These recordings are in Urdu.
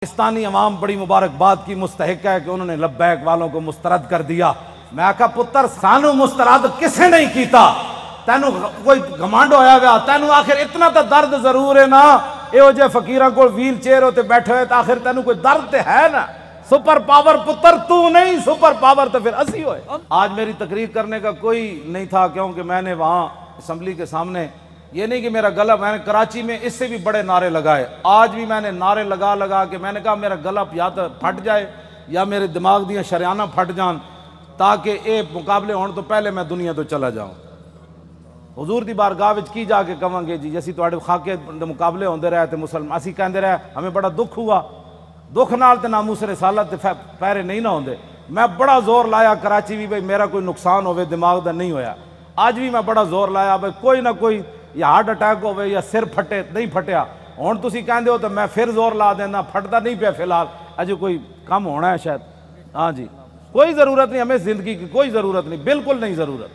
پاکستانی عوام بڑی مبارکباد کی مستحق ہے کہ انہوں نے لبیک والوں کو مسترد کر دیا۔ میں کہا پتر سانو مسترد کسے نہیں کیتا، تینو کوئی گھمانڈ ہویا گیا، تینو آخر اتنا تا درد ضرور ہے نا، ایو جے فقیران کو ویل چیئر ہوتے بیٹھے ہوئے تو آخر تینو کوئی درد ہے نا۔ سپر پاور پتر تو نہیں، سپر پاور تو پھر اسی ہوئے۔ آج میری تقریر کرنے کا کوئی نہیں تھا کیونکہ میں نے وہاں اسمبلی کے سامنے یہ نہیں کہ میرا گلا، میں نے کراچی میں اس سے بھی بڑے نعرے لگائے، آج بھی میں نے نعرے لگا کے میں نے کہا میرا گلا یا تو پھٹ جائے یا میرے دماغ دیاں شریانہ پھٹ جان تاکہ اے مقابلے ہون تو پہلے میں دنیا تو چلا جاؤں۔ حضور دی بارگاہ وچ کی جا کے کہاں گے جی جیسی تواڈے خاکے دے مقابلے ہوندے رہے تے مسلمان اسی کہندے رہے ہمیں بڑا دکھ ہوا، دکھ نال تے ناموس رسالت تے پیرے نہیں نہ ہوندے۔ میں بڑا زور لایا کراچی بھی بھئی میرا کوئی نقصان ہوئے دماغ دا نہیں ہویا، آج بھی میں بڑا زور لایا بھئی کوئی نہ کوئی یا ہارٹ اٹیک ہوئے یا سر پھٹے نہیں پھٹیا، ہون تسی کہندے ہو تو میں پھر زور لا دینا، پھٹتا نہیں پیا فی الحال، اجے کوئی کم ہونا ہے شاید۔ ہاں جی کوئی ضرورت نہیں، ہمیں زندگی کی کوئی ضرورت نہیں، بالکل نہیں ضرورت۔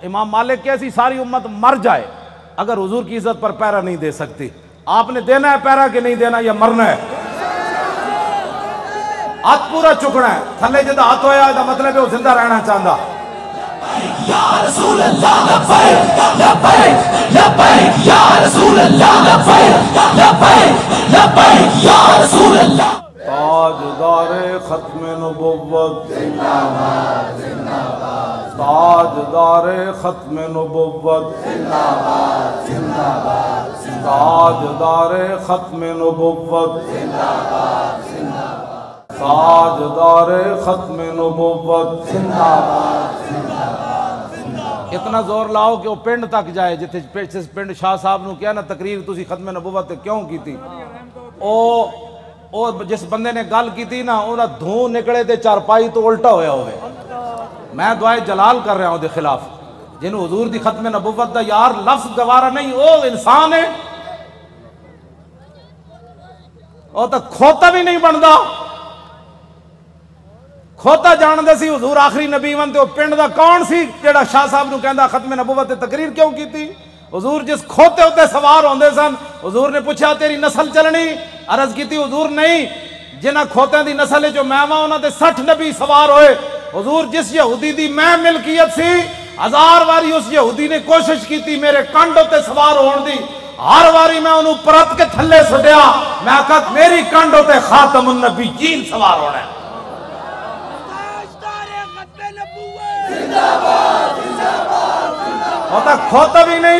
امام مالک کیسی ساری امت مر جائے اگر حضور کی عزت پر پیرا نہیں دے سکتی۔ آپ نے دینا ہے پیرا کہ نہیں دینا یا مرنا ہے؟ ہاتھ پورا چکنا ہے، تھلے جدہ ہاتھ ہویا ہے مطلب ہے وہ زندہ رہنا چاہتا۔ یا رسول اللہ لبیک لبیک لبیک یا رسول اللہ لبیک لبیک لبیک یا رسول اللہ۔ تاجدار ختم نبوت زندہ باد زندہ باد، تاجدار ختم نبوت زندہ باد زندہ باد، تاجدار ختم نبوت زندہ باد زندہ باد، تاجدار ختم نبوت۔ زندہ باد۔ اتنا زور لاؤ کہ وہ پنڈ تک جائے جتھے پنڈ شاہ صاحب نو کیا نا تقریر تسی ختم نبوت کیوں کی تھی، او جس بندے نے گل کی تھی نا وہ دھوں نکلے تے چارپائی تو الٹا ہویا ہوئے۔ میں دعائے جلال کر رہا ہوں دے خلاف جنہوں حضور دی ختم نبوت دا یار لفظ گوارا نہیں، او انسان ہے، او تو کھوتا بھی نہیں بندا، کھوتا جان دے سی حضور آخری نبی ون تے وہ پنڈ دا کون سی جڑا شاہ صاحب نو کہندا ختم نبوت تے تقریر کیوں کی تھی؟ حضور جس کھوتے ہوتے سوار ہوندے سن، حضور نے پوچھا تیری نسل چلنی؟ عرض کی تھی حضور نہیں، جنہ کھوتیں دی نسل جو میں وہاں انہاں دے 60 نبی سوار ہوئے۔ حضور جس یہودی دی میں ملکیت سی 1000 واری اس یہودی نے کوشش کی تھی میرے کانڈ ہوتے سوار ہون دی، ہر واری میں انہوں پرت کے تھلے سٹیا، میں کہا میری کانڈ ہوتے خاتم النبیین سوار ہونا ہے۔ ہوتا کھوتا بھی نہیں،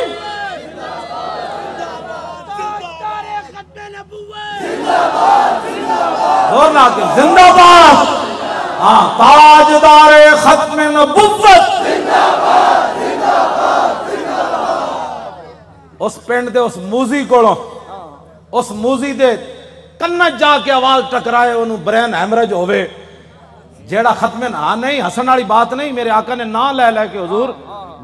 زور نہ آتے زندہ باد، ہاں تاجدار ختم نبوت۔ اس پنڈ دے اس موزی کوڑوں اس موزی دے کنج جا کے آواز ٹکرائے انہوں برین ہیمرج ہوئے جیڑا ختم ہاں نہیں ہسن والی بات نہیں، میرے آقا نے نہ لے لے کے حضور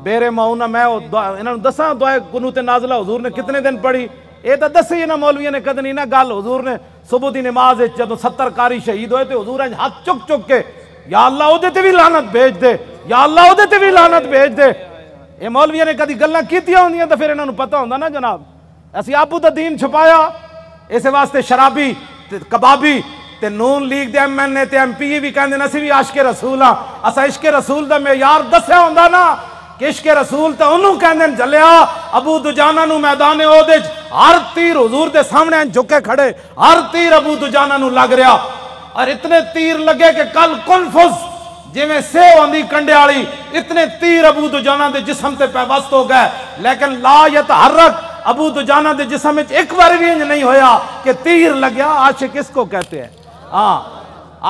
بیرے ماؤنہ میں انہوں نے دساں دعائے قنوت نازلہ حضور نے کتنے دن پڑھی، اے تا دسی نا مولویہ نے قدنی نا گل، حضور نے صبح دی نماز جدو 70 کاری شہید ہوئے تھے حضور نے ہاتھ چک چک کے یا اللہ او دے تے بھی لعنت بھیج دے، یا اللہ او دے تے بھی لعنت بھیج دے۔ اے مولویہ نے کدی گلاں کیتیاں ہوندیاں تو پھر انہوں نے پتہ ہوندا نا جناب، اسی ابو دا دین چھپایا اس واسطے شرابی کبابی تے نون لیگ دے ایم این اے تے ایم پی بھی کہندے نسی بھی عاشق رسول ہاں، اسا عشق رسول دا معیار دسیا ہوندا نا کہ عشق رسول تے انہوں کہندے جلیا ابو دجانہ نو میدان احد ہر تیر حضور دے سامنے جھکے کھڑے، ہر تیر ابو دجانہ نو لگ رہا، اور اتنے تیر لگے کہ کل کنفز جویں سیو آندی کنڈے والی اتنے تیر ابو دجانہ دے جسم تے پیوست ہو گئے، لیکن لا یتحرک ابو دجانہ دے جسم وچ ایک بار بھی نہیں ہویا کہ تیر لگیا۔ عاشق کس کو کہتے ہیں؟ ہاں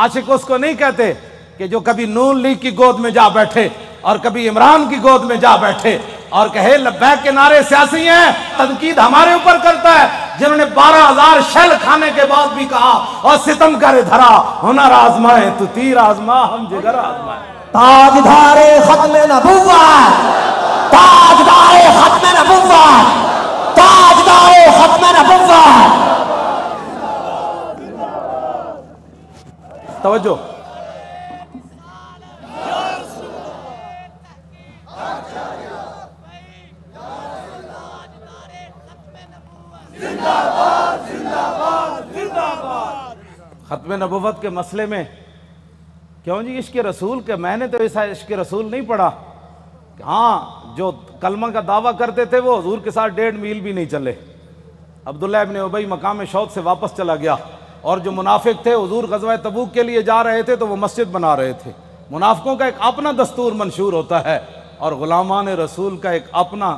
عاشق اس کو نہیں کہتے کہ جو کبھی نون لیگ کی گود میں جا بیٹھے اور کبھی عمران کی گود میں جا بیٹھے اور کہے لبیک کے نعرے سیاسی ہیں، تنقید ہمارے اوپر کرتا ہے، جنہوں نے 12,000 شیل کھانے کے بعد بھی کہا اور ستم کرے دھرا ہنر آزمائے تو تیر آزما ہم جگر آزمائے۔ تاجدار ختم نبوت، تاجدار ختم نبوت، تاجدار ختم نبوت۔ توجہ زندہ باد زندہ باد زندہ باد۔ ختم نبوت کے مسئلے میں کیوں جی عشق رسول کے میں نے تو ایسا عشق رسول نہیں پڑھا. ہاں جو کلمہ کا دعویٰ کرتے تھے وہ حضور کے ساتھ 1.5 میل بھی نہیں چلے. عبداللہ ابن ابی مقام شوق سے واپس چلا گیا. اور جو منافق تھے حضور غزوہ تبوک کے لیے جا رہے تھے تو وہ مسجد بنا رہے تھے. منافقوں کا ایک اپنا دستور منشور ہوتا ہے اور غلامان رسول کا ایک اپنا.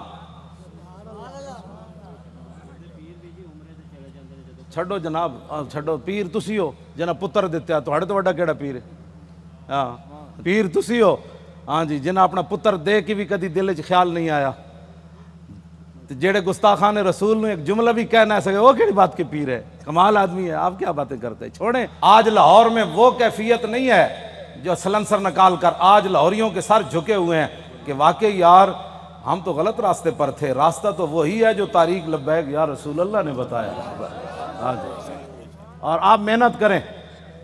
چھڑو جناب چھڑو پیر تسی ہو جناب پتر دیتے تھوڑے تو وڈا کیڑا پیر ہے. ہاں پیر تسی ہو ہاں جی جنہیں اپنا پتر دے کے بھی کدی دل چ خیال نہیں آیا. جیڑے گستاخان رسول نے ایک جملہ بھی کہنا ہے سکے وہ کیڑی بات کے پیر ہے. کمال آدمی ہے. آپ کیا باتیں کرتے ہیں چھوڑیں. آج لاہور میں وہ کیفیت نہیں ہے جو سلنسر نکال کر آج لاہوریوں کے سر جھکے ہوئے ہیں کہ واقعی یار ہم تو غلط راستے پر تھے. راستہ تو وہی ہے جو طریق لبیک یا رسول اللہ نے بتایا. ہاں جی اور آپ محنت کریں.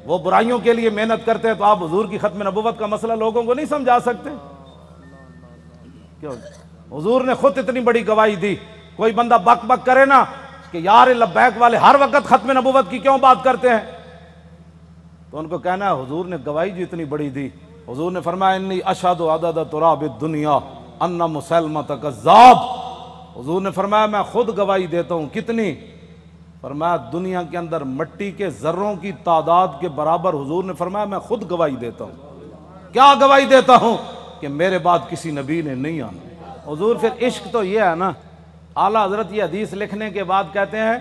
وہ برائیوں کے لیے محنت کرتے ہیں تو آپ حضور کی ختم نبوت کا مسئلہ لوگوں کو نہیں سمجھا سکتے کیوں؟ حضور نے خود اتنی بڑی گواہی دی. کوئی بندہ بک بک کرے نا کہ یار لبیک والے ہر وقت ختم نبوت کی کیوں بات کرتے ہیں تو ان کو کہنا ہے حضور نے گواہی جو اتنی بڑی دی. حضور نے فرمایا انی اشہد عدد تراب الدنیا ان مسلمۃ کذاب. حضور نے فرمایا میں خود گواہی دیتا ہوں. کتنی؟ فرمایا دنیا کے اندر مٹی کے ذروں کی تعداد کے برابر. حضور نے فرمایا میں خود گواہی دیتا ہوں. کیا گواہی دیتا ہوں؟ کہ میرے بعد کسی نبی نے نہیں آنا. حضور پھر عشق تو یہ ہے نا. اعلیٰ حضرت یہ حدیث لکھنے کے بعد کہتے ہیں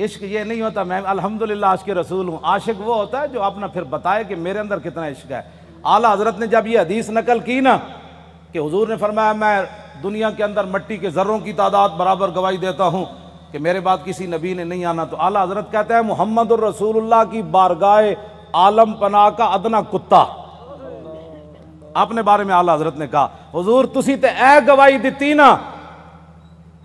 عشق یہ نہیں ہوتا میں الحمدللہ عاشق رسول ہوں. عاشق وہ ہوتا ہے جو اپنا پھر بتائے کہ میرے اندر کتنا عشق ہے. اعلیٰ حضرت نے جب یہ حدیث نقل کی نا کہ حضور نے فرمایا میں دنیا کے اندر مٹی کے ذروں کی تعداد برابر گواہی دیتا ہوں کہ میرے بعد کسی نبی نے نہیں آنا, تو اعلیٰ حضرت کہتے ہیں محمد الرسول اللہ کی بارگاہ عالم پناہ کا ادنا کتا. اپنے بارے میں اعلیٰ حضرت نے کہا حضور تسی تے اے گواہی دیتی نا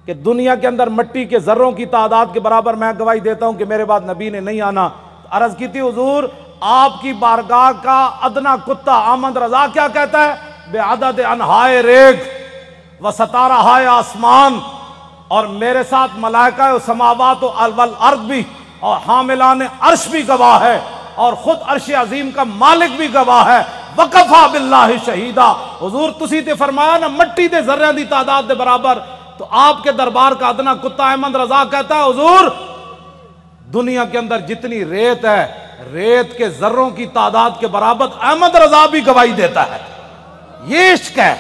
کہ دنیا کے اندر مٹی کے ذروں کی تعداد کے برابر میں گواہی دیتا ہوں کہ میرے بعد نبی نے نہیں آنا. عرض کی تھی حضور آپ کی بارگاہ کا ادنا کتا احمد رضا کیا کہتا ہے؟ بے عدد انہائے ریگ و ستارہائے آسمان, اور میرے ساتھ ملائکہ و سماوات والارض بھی اور حاملان عرش بھی گواہ ہے اور خود عرش عظیم کا مالک بھی گواہ ہے. وکفا باللہ شہیدا. حضور تسی تے فرمایا نا مٹی دے ذریاں دی تعداد دے برابر, تو آپ کے دربار کا ادنا کتا احمد رضا کہتا ہے حضور دنیا کے اندر جتنی ریت ہے ریت کے ذروں کی تعداد کے برابر احمد رضا بھی گواہی دیتا ہے. یہ عشق ہے.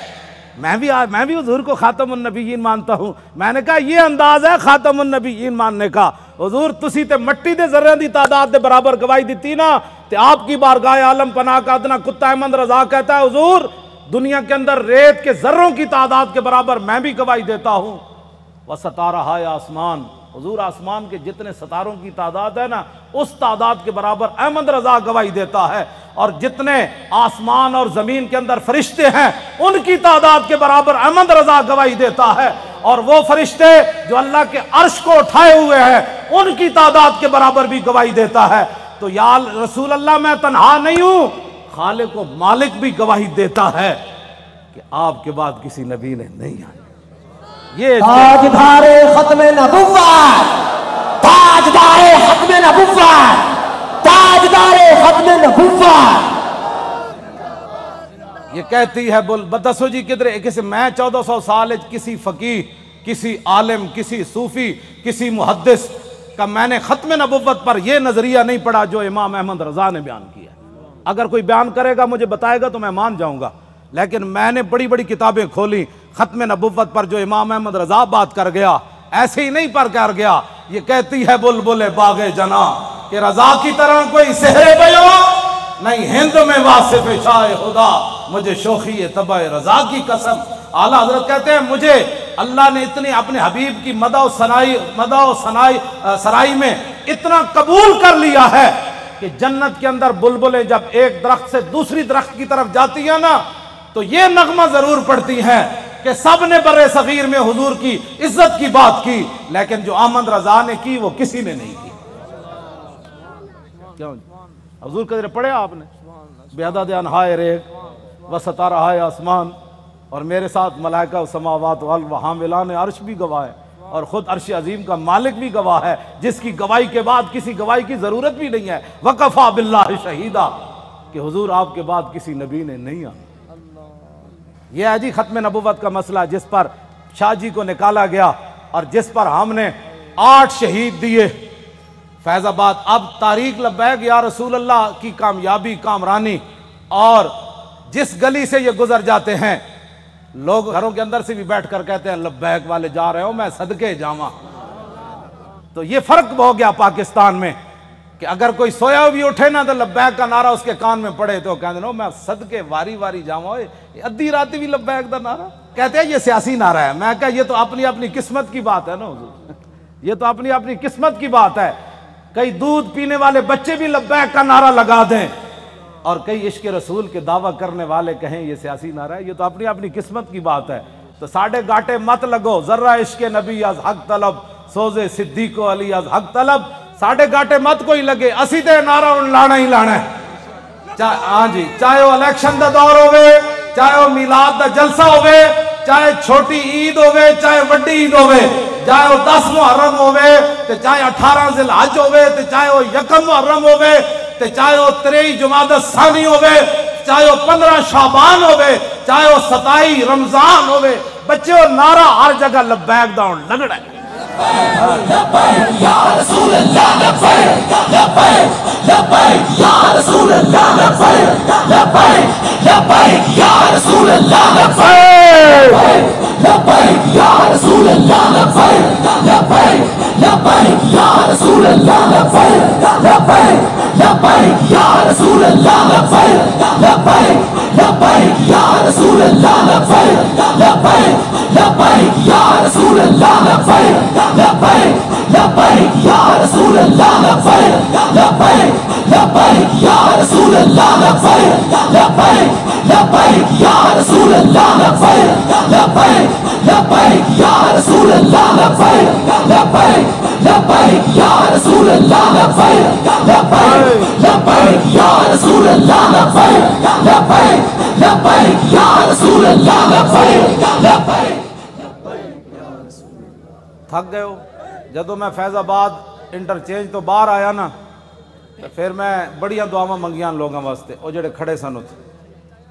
میں بھی حضور کو خاتم النبیین مانتا ہوں. میں نے کہا یہ انداز ہے خاتم النبیین ماننے کا. حضور تسی تے مٹی دے ذریاں دی تعداد دے برابر گواہی دیتی نا تے آپ کی بارگاہ عالم پناہ کا ادنا کتا احمد رضا کہتا ہے حضور دنیا کے اندر ریت کے ذروں کی تعداد کے برابر میں بھی گواہی دیتا ہوں. وستارہائے آسمان. حضور آسمان کے جتنے ستاروں کی تعداد ہے نا اس تعداد کے برابر احمد رضا گواہی دیتا ہے, اور جتنے آسمان اور زمین کے اندر فرشتے ہیں ان کی تعداد کے برابر احمد رضا گواہی دیتا ہے, اور وہ فرشتے جو اللہ کے عرش کو اٹھائے ہوئے ہیں ان کی تعداد کے برابر بھی گواہی دیتا ہے. تو یا رسول اللہ میں تنہا نہیں ہوں, خالق و مالک بھی گواہی دیتا ہے کہ آپ کے بعد کسی نبی نے نہیں آنا. یہ تاجدار ختم نبوت, تاجدار ختم نبوت, تاجدار ختم نبوت. یہ کہتی ہے بول بتسو جی کدھر کسی میں 1400 سال کسی فقیہ کسی عالم کسی صوفی کسی محدث کا میں نے ختم نبوت پر یہ نظریہ نہیں پڑھا جو امام احمد رضا نے بیان کیا. اگر کوئی بیان کرے گا مجھے بتائے گا تو میں مان جاؤں گا, لیکن میں نے بڑی بڑی کتابیں کھولی ختم نبوت پر جو امام احمد رضا بات کر گیا ایسے ہی نہیں پر کر گیا. یہ کہتی ہے بلبل باغ جنا کہ رضا کی طرح کوئی سحر بیان نہیں ہند میں واصف شاہ خدا, مجھے شوخی طبع رضا کی قسم. اعلیٰ حضرت کہتے ہیں مجھے اللہ نے اتنی اپنے حبیب کی مدح و سرائی میں اتنا قبول کر لیا ہے کہ جنت کے اندر بلبلیں جب ایک درخت سے دوسری درخت کی طرف جاتی ہیں نا تو یہ نغمہ ضرور پڑتی ہیں کہ سب نے برے صغیر میں حضور کی عزت کی بات کی, لیکن جو احمد رضا نے کی وہ کسی نے نہیں کی. کیوں حضور قدر پڑھے آپ نے بے عدد انہائے ریگ و ستارہائے آسمان, اور میرے ساتھ ملائکہ و سماوات و حاملان عرش بھی گواہ ہے. اور خود عرش عظیم کا مالک بھی گواہ ہے، جس کی گواہی کے بعد کسی گواہی کی ضرورت بھی نہیں ہے، وَقَفَا بِاللَّهِ شَهِيدًا، کہ حضور آپ کے بعد کسی نبی نے نہیں آنا۔ یہ ہے جی ختم نبوت کا مسئلہ، جس پر شاہ جی کو نکالا گیا اور جس پر ہم نے 8 شہید دیے فیض آباد۔ اب تاریخ لبیک یا رسول اللہ کی کامیابی کامرانی، اور جس گلی سے یہ گزر جاتے ہیں لوگ گھروں کے اندر سے بھی بیٹھ کر کہتے ہیں لبیک والے جا رہے ہو، میں صدقے جاواں۔ تو یہ فرق ہو گیا پاکستان میں کہ اگر کوئی سویا بھی اٹھے نا تو لبیک کا نعرہ اس کے کان میں پڑے تو کہتے ہیں میں صدقے واری واری جاواں، ادھی راتی بھی لبیک دا نعرہ کہتے ہیں یہ سیاسی نعرہ ہے۔ میں کہا یہ تو اپنی اپنی قسمت کی بات ہے نا حضور، یہ تو اپنی اپنی قسمت کی بات ہے۔ کئی دودھ پینے والے بچے بھی لبیک کا نعرہ لگا دیں اور کئی عشق رسول کے دعویٰ کرنے والے کہیں یہ سیاسی نعرہ ہے، یہ تو اپنی اپنی قسمت کی بات ہے۔ تو ساڑھے گاٹے مت لگو، ذرہ عشق نبی از حق طلب، سوزے صدیق و علی از حق طلب، ساڑھے گاٹے مت کوئی لگے، اسی تے نعرہ ان لانا ہی لانا ہے۔ ہاں جی، چاہے وہ الیکشن دا دور ہوئے، چاہے وہ میلاد دا جلسہ ہوئے، چاہے چھوٹی عید ہوئے، چاہے وڈی عید ہوئے، چاہے وہ 10 محرم ہوئے، چاہے 18 ذی الحج ہوئے، چاہے وہ 1 محرم ہوئے، چاہے وہ 23 جمادی الثانی ہوئے، چاہے وہ 15 شعبان ہوئے، چاہے وہ 27 رمضان ہوئے، بچے وہ نعرہ ہر جگہ لبیک دا لگڑا ہے۔ لبیک یا رسول اللہ، لبیک لبیک لبیک یا رسول اللہ، لبیک لبیک لبیک یا رسول اللہ، لبیک لبیک یا رسول اللہ، لبیک لبیک لبیک یا رسول اللہ، لبیک لبیک لبیک یا رسول اللہ، لبیک لبیک لبیک یا رسول اللہ، لبیک لبیک لبیک یا رسول اللہ، لبیک لبیک لبیک یا رسول اللہ، لبیک لبیک لبیک یا رسول اللہ، لبیک لبیک لبیک یا رسول اللہ، لبیک لبیک لبیک یا رسول اللہ، لبیک لبیک لبیک یا رسول اللہ، لبیک لبیک لبیک یا رسول اللہ، لبیک لبیک لبیک یا رسول اللہ، لبیک لبیک۔ تھک گئے ہو؟ جدو میں فیض آباد انٹرچینج تو باہر آیا نا تو پھر میں بڑیاں دعاواں منگیاں لوگاں واسطے، وہ جڑے کھڑے سن اتھے،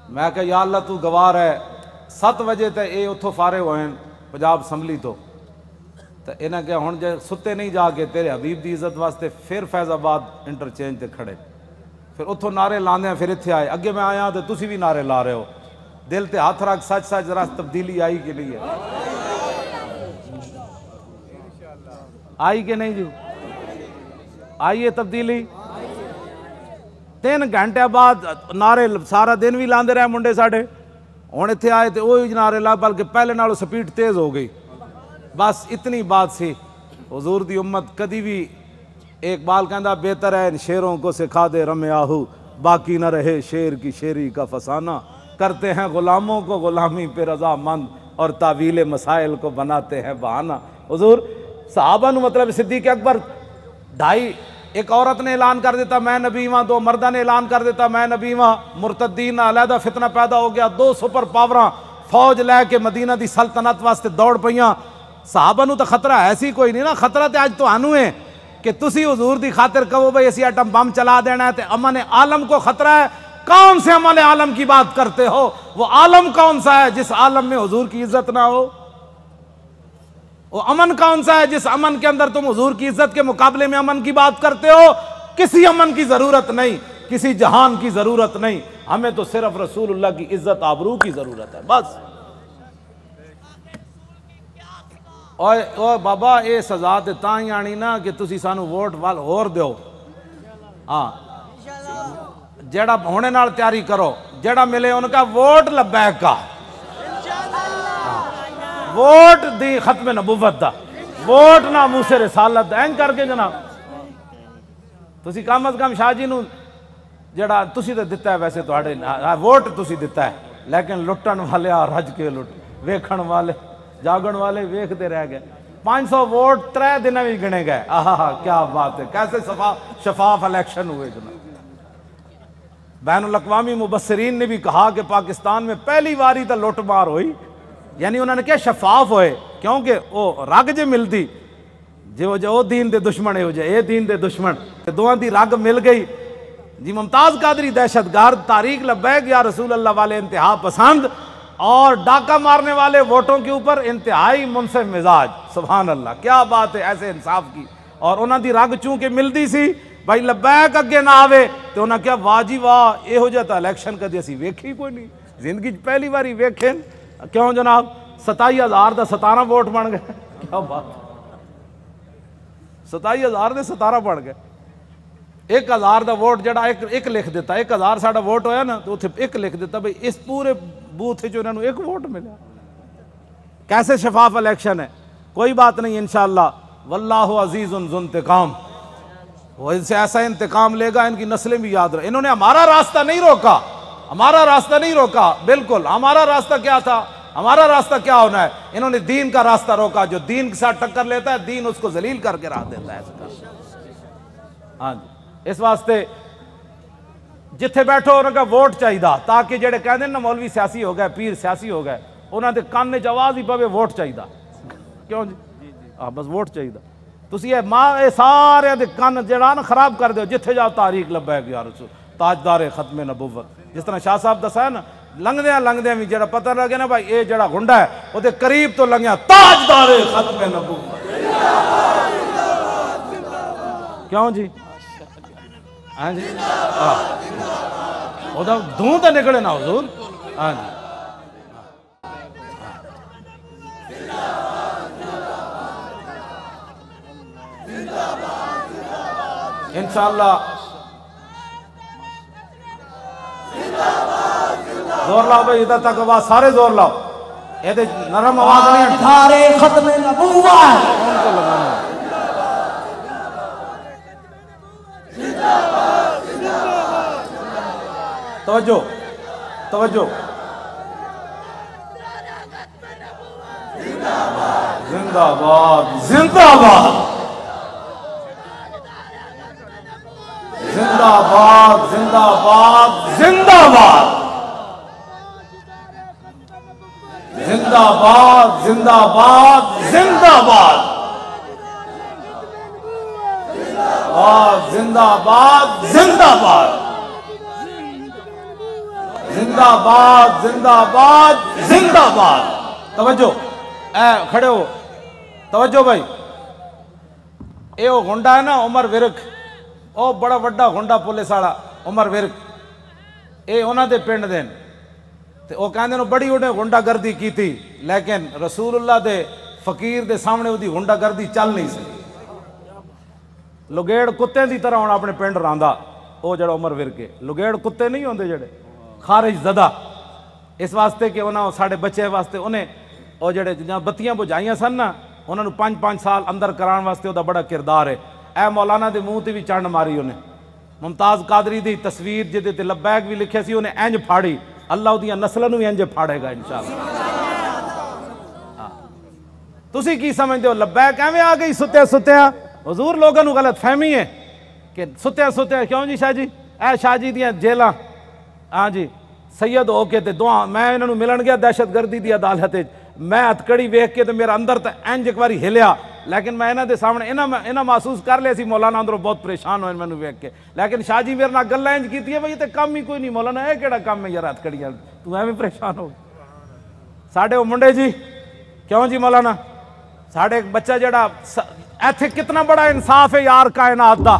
میں کہا یا اللہ تو گوار ہے، 7 بجے تے اے اتھو فارغ ہوئے پنجاب اسمبلی تو انہیں کہ ہن جے ستے نہیں جا کے تیرے حبیب دی عزت واسطے پھر فیض آباد انٹرچینج تے کھڑے، پھر اتھو نعرے لاندے ہیں، پھر اتھے آئے، اگے میں آیا تو تسی بھی نعرے لا رہے ہو، دل تے ہاتھ رکھ، سچ سچ ذرا تبدیلی آئی کے لیے آئی کہ نہیں جو آئیے تبدیلی؟ 3 گھنٹے بعد نعرے سارا دن بھی لاندے رہے منڈے ساڑھے، ہن اتھے آئے تے وہی نعرے لا، بلکہ پہلے نالوں سپیڈ تیز ہو گئی۔ بس اتنی بات سی، حضور دی امت کدی بھی، ایک بال کہندا بہتر ہے ان شیروں کو سکھا دے رم آہو، باقی نہ رہے شیر کی شیری کا فسانہ، کرتے ہیں غلاموں کو غلامی پہ رضا مند اور تعویل مسائل کو بناتے ہیں بہانہ۔ حضور صحابہ نو مطلب صدیق اکبر 2.5، ایک عورت نے اعلان کر دیتا میں نبی ہاں، 2 مردہ نے اعلان کر دیتا میں نبی ہاں، مرتدین علیحدہ فتنہ پیدا ہو گیا، 2 سپر پاوراں فوج لے کے مدینہ دی سلطنت واسطے دوڑ پئیاں۔ صحابہ نو تو خطرہ ایسی کوئی نہیں نا، خطرہ تے آج تو آنو ہے کہ تسی حضور دی خاطر کہو بھئی اسی ایٹم بم چلا دینا ہے، تے امن عالم کو خطرہ ہے۔ کون سے امن عالم کی بات کرتے ہو؟ وہ عالم کون سا ہے جس عالم میں حضور کی عزت نہ ہو؟ وہ امن کون سا ہے جس امن کے اندر تم حضور کی عزت کے مقابلے میں امن کی بات کرتے ہو؟ کسی امن کی ضرورت نہیں، کسی جہان کی ضرورت نہیں، ہمیں تو صرف رسول اللہ کی عزت آبرو کی ضرورت ہے بس۔ اوہ بابا اے سزا تے تاں ہی آنی نا کہ تسی سانو ووٹ وال ہور دیو، ہاں جیڑا ہونے نال تیاری کرو، جیڑا ملے ان کا ووٹ لبیک کا، ووٹ دی ختم نبوت دا، ووٹ نہ موسیٰ رسالت دا، این کر کے جناب تسی کم از کم شاہ جی نو جڑا تسی تے دتا ہے، ویسے تو ووٹ تسی دتا ہے، لیکن لٹن والے رج کے لٹ، ویکھن والے جاگن والے ویکھتے رہ گئے۔ 500 ووٹ 3 دن میں گنے گئے، آہا کیا بات ہے، کیسے شفاف الیکشن ہوئے جناب۔ بین الاقوامی مبصرین نے بھی کہا کہ پاکستان میں پہلی باری تو لوٹ مار ہوئی، یعنی انہوں نے کیا شفاف ہوئے کیونکہ وہ رگ جے ملتی جو دین دے دشمن ہے ہو جائے اے دین دے دشمن دوہاں دی رگ مل گئی جی ممتاز قادری دہشت گرد تاریخ لبیک یا رسول اللہ والے انتہا پسند اور ڈاکہ مارنے والے ووٹوں کے اوپر انتہائی منصف مزاج سبحان اللہ کیا بات ہے ایسے انصاف کی اور انہاں دی رگ چونکہ ملتی سی بھائی لبیک اگے نہ آوے تو انہاں کیا واہ جی واہ یہ ہو جاتا الیکشن کدی اسی ویکھی کوئی نہیں زندگی پہلی باری ویکھیں کیوں جناب 27,000 دا 17 ووٹ بن گئے کیا بات 27,000 دے 17 بن گئے 1,000 دا ووٹ جڑا ایک لکھ دیتا 1,000 ساڑا ووٹ ہویا نا تو اتھے ایک لکھ دیتا بھئی اس پورے بوتھ جو انہوں نے ایک ووٹ ملا کیسے شفاف الیکشن ہے کوئی بات نہیں انشاءاللہ واللہ عزیز ذو انتقام وہ ان سے ایسا انتقام لے گا ان کی نسلیں بھی یاد رہے انہوں نے ہمارا راستہ نہیں روکا ہمارا راستہ نہیں روکا بالکل ہمارا راستہ کیا تھا ہمارا راستہ کیا ہونا ہے انہوں نے دین کا راستہ روکا جو دین کے ساتھ ٹکر لیتا ہے دین اس کو ذلیل کر کے راہ دیتا ہے ہاں جی اس واسطے جتھے بیٹھو انہوں کا ووٹ چاہیے تاکہ جڑے کہتے ہیں نا مولوی سیاسی ہو گئے پیر سیاسی ہو گئے انہوں نے کان چ آواز ہی پوے ووٹ چاہیے کیوں جی بس ووٹ چاہیے تسی یہ ماں سارے دے کان جڑا نا خراب کر دیو جتھے جاؤ تاریخ لبیک یا رسول تاجدار ختم نبوت جس طرح شاہ صاحب دسا ہے نا لنگدیاں بھی جڑا پتہ لگے نا بھائی اے جڑا گھنڈا ہے وہ دے قریب تو لنگیا تاجدار ختم نبوت کیوں جی ہاں جی وہ دھوں تے نکلے نا حضور ہاں جی انشاءاللہ زور لاؤ بھائی ادھر تک آواز سارے زور لاؤ یہ دے نرم آواز نہیں ہے تاجدار ختم نبوت کون کو لگانا ہے توجہ توجہ زندہ باد زندہ باد زندہ باد زندہ باد زندہ باد زندہ باد زندہ باد زندہ باد زندہ باد زندہ باد زندہ باد زندہ باد زندہ باد توجہ اے کھڑے ہو توجہ بھائی اے وہ گھنڈا ہے نا عمر ورک او بڑا وڈا گھنڈا پولیس والا عمر ورک اے انہاں دے پنڈ دین تے او کہندے نو بڑی انہیں گھنڈا گردی کی تھی لیکن رسول اللہ دے فقیر دے سامنے وہ دی گھنڈا گردی چل نہیں سکی لگیڑ کتے دی طرح ہونا اپنے پنڈ راندا او جڑا عمر ورکے لگیڑ کتے نہیں ہوندے جڑے خارج زدہ اس واسطے کہ انہاں ساڑھے بچے واسطے انہیں او جڑے جہاں بتیاں بجھائیاں سن نا انہوں نے 5 سال اندر کران واسطے او دا بڑا کردار ہے اے مولانا دے منہ تے بھی چڑھ ماری انہیں ممتاز قادری دی تصویر جدے تے لبیک بھی لکھے سی انہیں انج پھاڑی اللہ دیاں نسلوں بھی انج پھاڑے گا انشاءاللہ تسی کی سمجھتے ہو لبیک ایویں آ گئی ستیا حضور لوگوں نو غلط فہمی ہے کہ ستیا کیوں جی شاہ جی اے شاہ جی دیاں جیلاں ہاں جی سید ہو کے تے دعا میں انہوں نے ملن گیا دہشت گردی دی عدالت میں ہتکڑی ویکھ کے تے میرا اندر تے انج ایک باری ہلیا لیکن میں انہاں دے سامنے انہاں محسوس کر لیا سی مولانا اندروں بہت پریشان ہوئے مینوں ویکھ کے لیکن شاہ جی میرے نال گلاں انج کیتی ہے بھئی تے کم ہی کوئی نہیں مولانا اے کیڑا کم ہے یار ہتکڑیاں تو ایویں پریشان ہو ساڈے او منڈے جی کیوں جی مولانا ساڈے ایک بچہ جڑا ایتھے کتنا بڑا انصاف ہے یار کائنات دا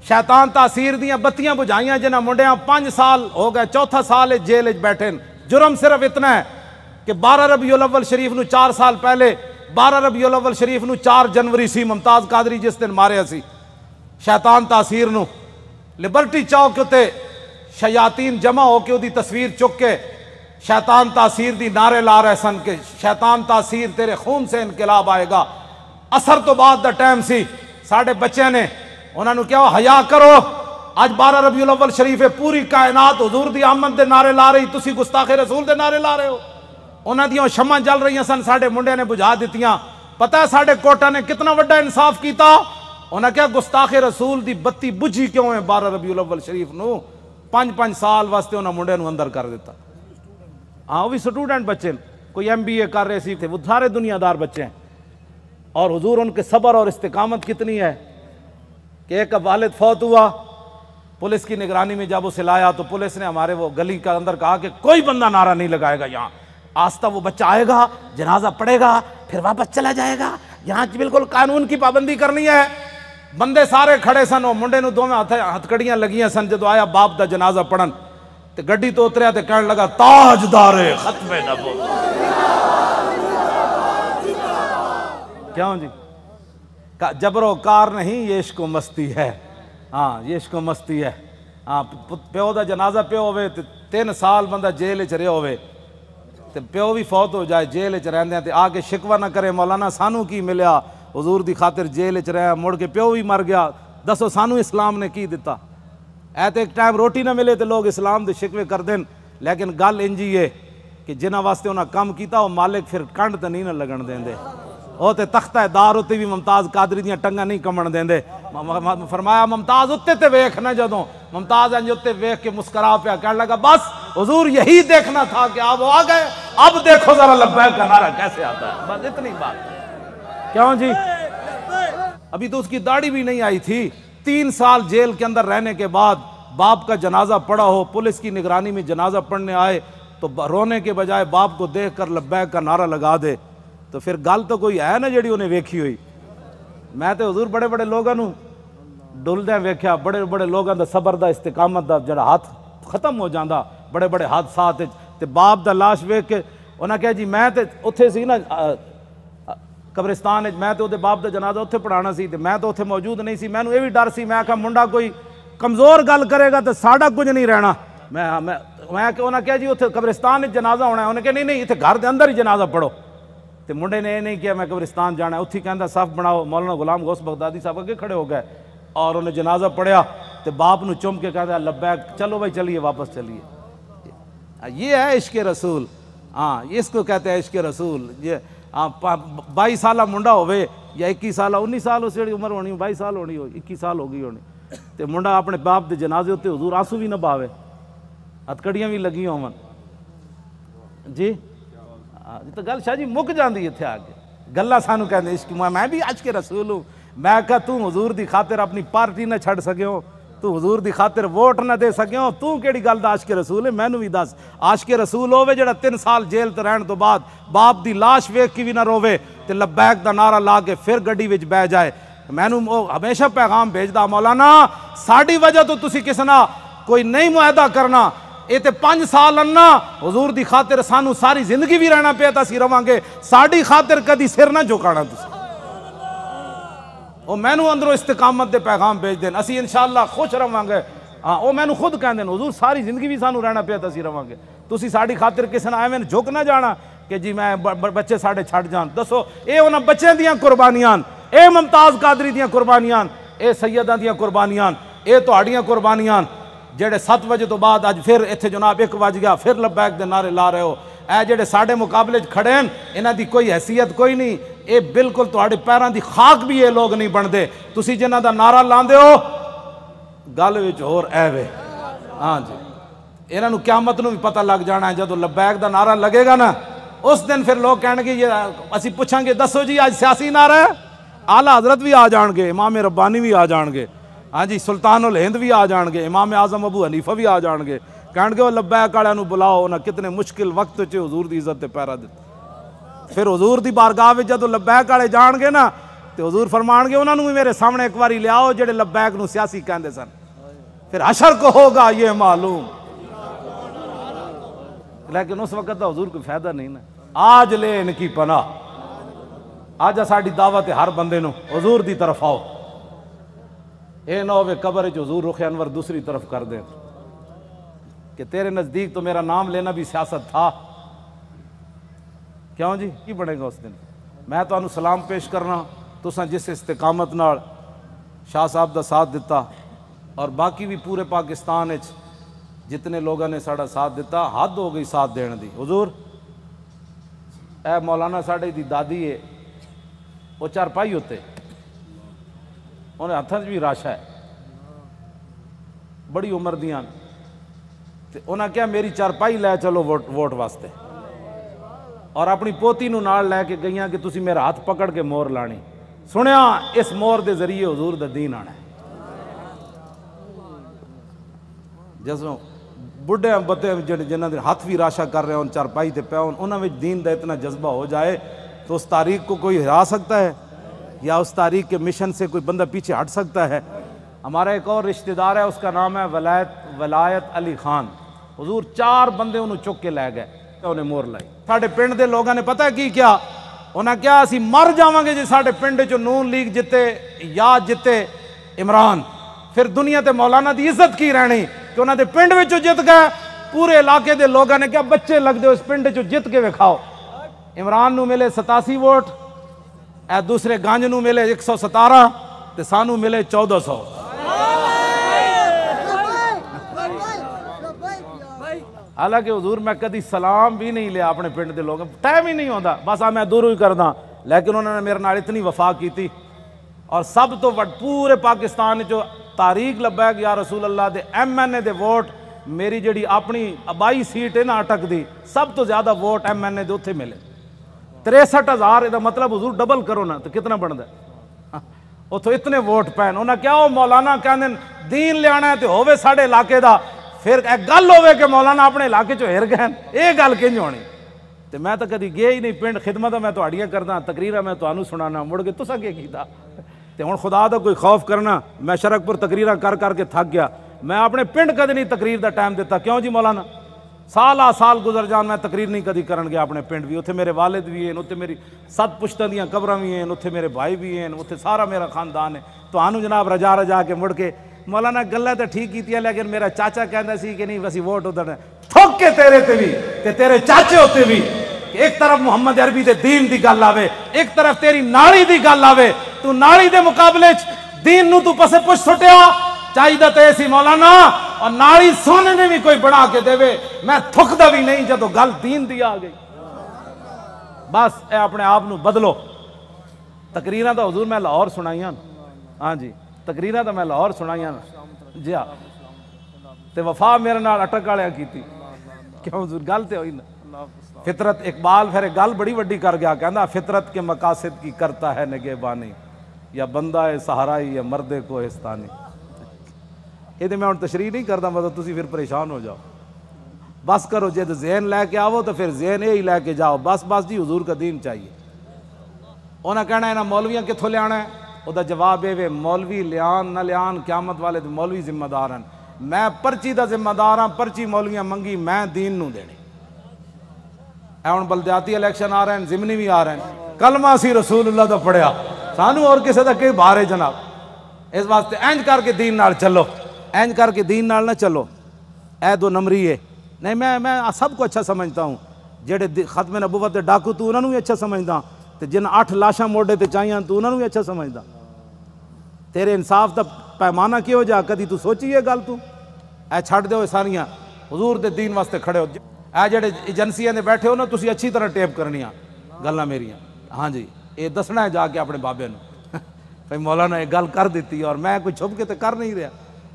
شیطان تاثیر دیاں بتیاں بجھائیاں جنہاں منڈیاں 5 سال ہو گئے 4تھا سال جیل وچ بیٹھے جرم صرف اتنا ہے کہ 12 ربیع الاول شریف نو 4 سال پہلے 12 ربیع الاول شریف نو 4 جنوری سی ممتاز قادری جس دن ماریا سی شیطان تاثیر نو لبرٹی چوک تے شیاطین جمع ہو کے دی تصویر چک کے شیطان تاثیر دی نعرے لا رہے سن کے شیطان تاثیر تیرے خون سے انقلاب آئے گا اثر تو بعد دا ٹائم سی ساڑھے بچے نے انہوں نے کیا حیا کرو آج 12 ربیع الاول شریف ہے پوری کائنات حضور دی آمد دے نعرے لا رہی تسی گستاخ رسول دے نعرے لا رہے ہو انہاں دیاں شمع جل رہی ہیں سن ساڑھے منڈے نے بجھا دیتیاں پتہ ہے ساڑھے کوٹا نے کتنا وڈا انصاف کیتا انہاں کیا گستاخ رسول دی بتی بجھی کیوں ہے 12 ربیع الاول شریف نو 5 سال واسطے انہاں منڈے نو اندر کر دیتا ہاں وہ بھی سٹوڈنٹ بچے کوئی MBA کر رہے سی تھے، وہ سارے دنیا دار بچے ہیں. اور حضور ان کے صبر اور استقامت کتنی ہے کہ ایک والد فوت ہوا، پولیس کی نگرانی میں جب اسے لایا تو پولیس نے ہمارے وہ گلی کا اندر کہا کہ کوئی بندہ نعرہ نہیں لگائے گا یہاں. آستہ وہ بچہ آئے گا، جنازہ پڑے گا، پھر واپس چلا جائے گا. یہاں بالکل قانون کی پابندی کرنی ہے. بندے سارے کھڑے سن، وہ منڈے نو دو میں ہتھکڑیاں لگیاں سن. جدو آیا باپ دا جنازہ پڑھن تے گڈی تو اتریا تے کہنے لگا تاجدار ختم نبوت. کیوں جی؟ جبر و کار نہیں، یہ عشق و مستی ہے. ہاں یہ عشق و مستی ہے. ہاں پیو دا جنازہ پیو ہوئے تے 3 سال بندہ جیل چ رہے ہوئے تے پیو بھی فوت ہو جائے جیل چ رہندے تے آ کے شکوہ نہ کرے مولانا سانو کی ملیا، حضور دی خاطر جیل چ رہا، مڑ کے پیو بھی مر گیا، دسو سانو اسلام نے کی دیتا. ایت ایک ٹائم روٹی نہ ملے تے لوگ اسلام دے شکوے کر دین. لیکن گل انجی ہے کہ جنہاں واسطے انہاں کم کیتا وہ مالک پھر کنڈ تے نہیں نہ لگن دیندے. وہ تے تختہ دار اتے بھی ممتاز قادری دیاں ٹنگاں نہیں کمن دیندے. فرمایا ممتاز اتے تے ویکھ نہ، جدوں ممتاز انج اتے ویکھ کے مسکرا پیا کہنے لگا بس حضور یہی دیکھنا تھا کہ آپ آ گئے، اب دیکھو ذرا لبیک کا نعرہ کیسے آتا ہے. بس اتنی بات. کیوں جی؟ ابھی تو اس کی داڑھی بھی نہیں آئی تھی. 3 سال جیل کے اندر رہنے کے بعد باپ کا جنازہ پڑا ہو، پولیس کی نگرانی میں جنازہ پڑھنے آئے تو رونے کے بجائے باپ کو دیکھ کر لبیک کا نعرہ لگا دے تو پھر گل تو کوئی ہے نا جڑی انہیں ویکھی ہوئی. میں تو حضور بڑے بڑے لوگوں ڈلدے ویکھیا، بڑے بڑے لوگوں دا صبر دا استقامت دا جڑا ہاتھ ختم ہو جاندہ بڑے بڑے حادثات تے باپ دا لاش ویکھ کے انہاں کہا جی میں تے اتھے سی نا قبرستان میں تو باپ دا جنازہ اتھے پڑھانا سی تے میں تو اتھے موجود نہیں سی. میں نو یہ بھی ڈر سی، میں کہا منڈا کوئی کمزور گل کرے گا تو ساڈا کچھ نہیں رہنا. میں انہاں کہا جی اتھے قبرستان جنازہ ہونا ہے. انہیں کہا نہیں اتھے گھر دے اندر ہی جنازہ پڑھو. تے منڈے نے یہ نہیں کیا میں قبرستان جانا ہے. اتھی کہندا صف بناؤ. مولانا غلام غوث بغدادی صاحب اگے کھڑے ہو گئے اور انہیں جنازہ پڑھیا تے باپ نو چم کے کہتا لبیک چلو بھائی چلیے واپس چلیے. یہ ہے عشق رسول. ہاں اس کو کہتے ہیں عشق رسول. یہ 22 سالہ منڈا ہوئے یا 21 سالہ 19 سال اس جڑی عمر ہونی 22 سال ہونی ہو 21 سال ہو گئی ہونی تے منڈا اپنے باپ دے جنازے ہوتے حضور آنسو بھی نہ باوے، ہتکڑیاں بھی لگی ہون. جی تو گل شاہ جی مک جاندی اتھے آ کے گلہ سانو کہندے عشق. میں بھی عشق رسول ہوں. میں کہا تو حضور دی خاطر اپنی پارٹی نہ چھڑ سکے ہو، تو حضور دی خاطر ووٹ نہ دے سکے ہو، تو کیڑی گل دا عاشق رسول ہے؟ مینوں بھی دس. عاشق رسول ہوے جڑا 3 سال جیل تے رہن تو بعد باپ دی لاش ویکھ کے بھی نہ روے تے لبیک دا نعرہ لا کے پھر گڈی وچ بہ جائے. مینوں ہمیشہ پیغام بھیجدا مولانا ساڈی وجہ تو تسی کس نہ کوئی نہیں معاہدہ کرنا. یہ تے 5 سال انا حضور دی خاطر سانو ساری زندگی بھی رہنا پیا تا سی رواں گے. ساڈی خاطر کدی سر نہ جھکانا تسی. وہ مینوں اندروں استقامت دے پیغام بھیج دین، اسی انشاءاللہ خوش رواں گے. ہاں وہ مینوں خود کہندے حضور ساری زندگی بھی سانو رہنا پیا تے سی رواں گے. تسی ساڈی خاطر کسے نہ ایویں جھک نہ جانا کہ جی میں بچے ساڈے چھڈ جان. دسو اے انہاں بچیاں دیاں قربانیاں، اے ممتاز قادری دیاں قربانیاں، اے سیداں دیاں قربانیاں، اے تہاڈیاں قربانیاں جڑے 7 بجے تو بعد اج پھر ایتھے جناب 1 بج گیا پھر لبیک دے نعرے لا رہے ہو. اے جڑے ساڈے مقابلے کھڑے ہیں انہاں دی کوئی حیثیت کوئی نہیں. اے بالکل تہاڈے پیراں دی خاک بھی یہ لوگ نہیں بندے. تسی جنہاں دا نعرہ لاندے ہو گل وچ ہور اے وے. ہاں جی انہاں نو قیامت نو بھی پتہ لگ جانا ہے. جدوں لبیک دا نعرہ لگے گا نا اس دن پھر لوگ کہنے گے یہ اسی پوچھاں گے دسو جی آج سیاسی نعرہ ہے. اعلیٰ حضرت بھی آ جان گے، امام ربانی بھی آ جان گے، ہاں جی سلطان الہند بھی آ جان گے، امام اعظم ابو حنیفہ بھی آ جان گے. کہن گے وہ لبیک والے نو بلاؤ انہاں کتنے مشکل وقت چ حضور دی عزت تے پیرا دتے. پھر حضور دی بارگاہ وچ جدوں لبیک والے جان گے نا تے حضور فرمان گے انہاں نو بھی میرے سامنے ایک واری لیاؤ جڑے لبیک نو سیاسی کہندے سن. پھر حشر کو ہوگا یہ معلوم. لیکن اس وقت دا حضور کوئی فائدہ نہیں نا. آج لے ان کی پناہ. آج ساڈی دعوت ہے ہر بندے نو حضور دی طرف آؤ. اے نہ ہوئے قبر وچ حضور رخ انور دوسری طرف کر دیں کہ تیرے نزدیک تو میرا نام لینا بھی سیاست تھا. کیوں جی کی بنے گا اس دن؟ میں تو انہوں سلام پیش کرنا تساں جس استقامت نال شاہ صاحب دا ساتھ دیتا اور باقی بھی پورے پاکستان وچ جتنے لوگوں نے ساڑا ساتھ دیتا حد ہو گئی ساتھ دین دی. حضور اے مولانا ساڑے دی دادی ہے وہ چارپائی ہوتے انہیں ہتھاں بھی راشا ہے بڑی عمر دیاں تے انہاں کیا میری چارپائی لے چلو ووٹ واسطے. اور اپنی پوتی نو نال لے کے گئیاں کہ تسی میرا ہاتھ پکڑ کے مور لانی. سنیا اس مور دے ذریعے حضور دا دین آنا ہے. جسوں بڑھے بتے جنہاں دے ہاتھ بھی راشا کر رہے ہیں چارپائی تے پے ہون انہاں وچ دین دا اتنا جذبہ ہو جائے تو اس تاریخ کو کوئی ہرا سکتا ہے یا اس تاریخ کے مشن سے کوئی بندہ پیچھے ہٹ سکتا ہے؟ ہمارا ایک اور رشتہ دار ہے، اس کا نام ہے ولایت علی خان. حضور 4 بندے انہوں چک کے لے گئے، انہیں مور لائی. ساڑھے پنڈ دے لوگوں نے پتہ کی کیا انہاں کیا اسی مر جاواں گے جی ساڑھے پنڈ چو نون لیگ جتے یا جتے عمران، پھر دنیا تے مولانا دی عزت کی رہنی کہ انہاں دے پنڈ وچوں جت گئے. پورے علاقے دے لوگوں نے کیا بچے لگ دے اس پنڈ چو جت کے وکھاؤ. عمران نو ملے 87 ووٹ، اے دوسرے گانج نو ملے 117 تے سانو ملے 1400. حالانکہ حضور میں کدی سلام بھی نہیں لیا اپنے پنڈ دے لوگوں، ٹائم ہی نہیں ہوتا، بس میں دوروں ہی کردا. لیکن انہوں نے میرے نال اتنی وفا کی تھی. اور سب تو پورے پاکستان جو تاریخ لبا کہ یا رسول اللہ دے ایم این اے دے ووٹ میری جڑی اپنی آبائی سیٹ ہے نا اٹک دی، سب تو زیادہ ووٹ ایم این اے دے اتھے ملے 63,000. دا مطلب حضور ڈبل کرو نا تو کتنا بنتا ہے؟ اتھو اتنے ووٹ پین. انہاں کیا وہ مولانا کہندے دین لیانا ہے تے ہووے ساڑھے علاقے دا، پھر ایک گل ہوئے کہ مولانا اپنے علاقے چو ہر گئے، یہ گل کنج ہونی؟ تے میں تو کدی گیا ہی نہیں پنڈ. خدمت میں تہاڈیاں کردا، تقریراں میں تانوں سنانا، مڑ کے تساں کی کیتا؟ تے ہن خدا دا کوئی خوف کرنا. میں شرک پور تقریراں کر کے تھک گیا. میں اپنے پنڈ کدی نہیں تقریر دا ٹائم دیتا. کیوں جی مولانا؟ سال گزر جان میں تقریر نہیں کدی کرن گیا اپنے پنڈ بھی. اتھے میرے والد بھی ہیں، اتھے میری 7 پشتاں دیاں قبراں بھی ہیں، اتھے میرے بھائی بھی ہیں، اتھے سارا میرا خاندان ہے. تو آنو جناب رجا کے مڑ کے مولانا گلہ تو ٹھیک کی تھی، لیکن میرا چاچا کہندا سی کہ نہیں وسی ووٹ ادھر تھوک کے تیرے تے بھی تے تیرے چاچے ہوتے بھی. ایک طرف محمد عربی دے دین دی گل آوے، ایک طرف تیری نالی دی گل آوے. تو نالی دے مقابلے دین نو تو پسے پچھ سٹیا چاہیے تے سی مولانا. اور نالی سونے نے بھی کوئی بنا کے دے وے، میں تھکدا بھی نہیں جدو گل دین دی آ گئی. بس اے اپنے آپ نو بدلو. تقریراں تو حضور میں لاہور سنائیاں. ہاں جی تقریراں تو میں لاہور سنائیاں. جی ہاں تے وفا میرے نال اٹک والے کیتی. کیوں حضور گل تے ہوئی نا. فطرت اقبال پھر ایک گل بڑی وڈی کر گیا، کہندا فطرت کے مقاصد کی کرتا ہے نگہبانی، یا بندہ ہے صحرائی یا مرد کوہستانی. یہ میں ہوں تشریح نہیں کرتا، مطلب تسی پھر پریشان ہو جاؤ. بس کرو جد ذہن لے کے آو تو پھر ذہن یہی لے کے جاؤ. بس جی حضور کا دین چاہیے. انہیں کہنا ہے نا مولویاں کتوں لیا ہے؟ وہ جواب یہ مولوی لیان نہ لیان قیامت والے تو مولوی ذمہ دار ہیں. میں پرچی دا ذمہ دار ہاں، پرچی مولویاں منگی میں دین نو دینی. اے ہن بلدیاتی الیکشن آ رہے ہیں، ضمنی بھی آ رہے ہیں، کلمہ سی رسول اللہ دا پڑھیا، سانو اور کسی دا کئی بار ہے جناب. اس واسطے اینج کر کے دین نال چلو، اینج کر کے دین نال نہ چلو. اے 2 نمبری ہے نہیں. میں سب کو اچھا سمجھتا ہوں. جڑے ختم نبوت دے ڈاکو تو انہوں بھی اچھا سمجھدا، تے جن 8 لاشاں موڈے تے چاہیاں تو انہوں بھی اچھا سمجھدا. تیرے انصاف دا پیمانہ کی ہو جا کدی تو سوچی ہے گل تو؟ اے چھڑ دیو ساریاں حضور دے دین واسطے کھڑے ہو. اے جڑے ایجنسیاں دے بیٹھے ہو نا تسی اچھی طرح ٹیپ کرنیاں گلاں میریاں. ہاں جی یہ دسنا ہے جا کے اپنے بابے نو بھائی مولانا یہ گل کر دیتی اور میں کوئی چھپ کے تے کر نہیں رہا.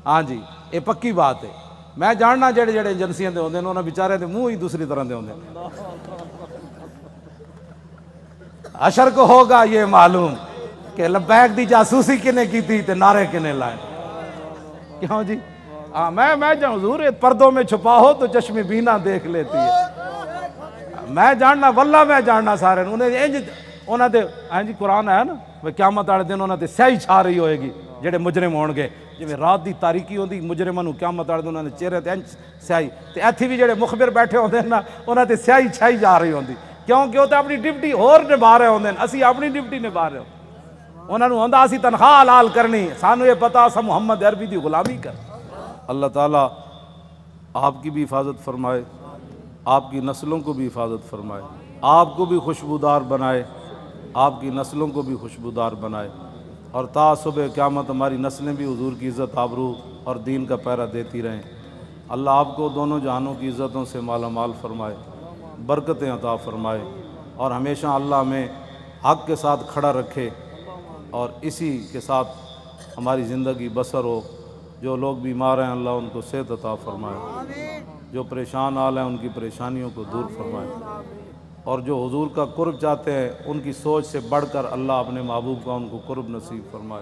ہاں جی یہ پکی بات ہے. میں جاننا جڑے ایجنسیاں دے ہوندے نے انہاں بیچارے دے منہ ہی دوسری طرح دے ہوندے. حشر کو ہوگا یہ معلوم کہ لبیک دی جاسوسی کنے کی تھی تے نعرے کنے لائے. کیوں جی؟ میں جان حضور پردوں میں چھپا ہو تو چشم بینا دیکھ لیتی ہے. میں جاننا واللہ میں جاننا سارے انہاں دے. ہاں جی قرآن ہے نا قیامت والے دن انہاں تے سیاہی چھا رہی ہوئے گی جڑے مجرم ہون گے. جی رات دی تاریکی ہوندی مجرماں نوں قیامت والے دن انہاں دے چہرے تے سیاہی تے ایتھے بھی جڑے مخبر بیٹھے ہوندے نا انہاں تے سیاہی چھائی جا رہی ہوندی. کیونکہ وہ تے اپنی ڈیوٹی ہور نبھا رہے ہوندے، اسی اپنی ڈیوٹی نبھا رہے ہوں. انہاں نوں ہوندا اسی تنخواہ حلال کرنی، سانو یہ پتہ اساں محمد عربی دی غلامی کر. اللہ تعالیٰ آپ کی بھی حفاظت فرمائے، آپ کی نسلوں کو بھی حفاظت فرمائے، آپ کو بھی خوشبودار بنائے، آپ کی نسلوں کو بھی خوشبودار بنائے، اور تا صبح قیامت ہماری نسلیں بھی حضور کی عزت آبرو اور دین کا پہرا دیتی رہیں. اللہ آپ کو دونوں جہانوں کی عزتوں سے مالا مال فرمائے، برکتیں عطا فرمائے، اور ہمیشہ اللہ ہمیں حق کے ساتھ کھڑا رکھے اور اسی کے ساتھ ہماری زندگی بسر ہو. جو لوگ بیمار ہیں اللہ ان کو صحت عطا فرمائے، جو پریشان حال ہیں ان کی پریشانیوں کو دور فرمائے. اور جو حضور کا قرب چاہتے ہیں ان کی سوچ سے بڑھ کر اللہ اپنے محبوب کا ان کو قرب نصیب فرمائے۔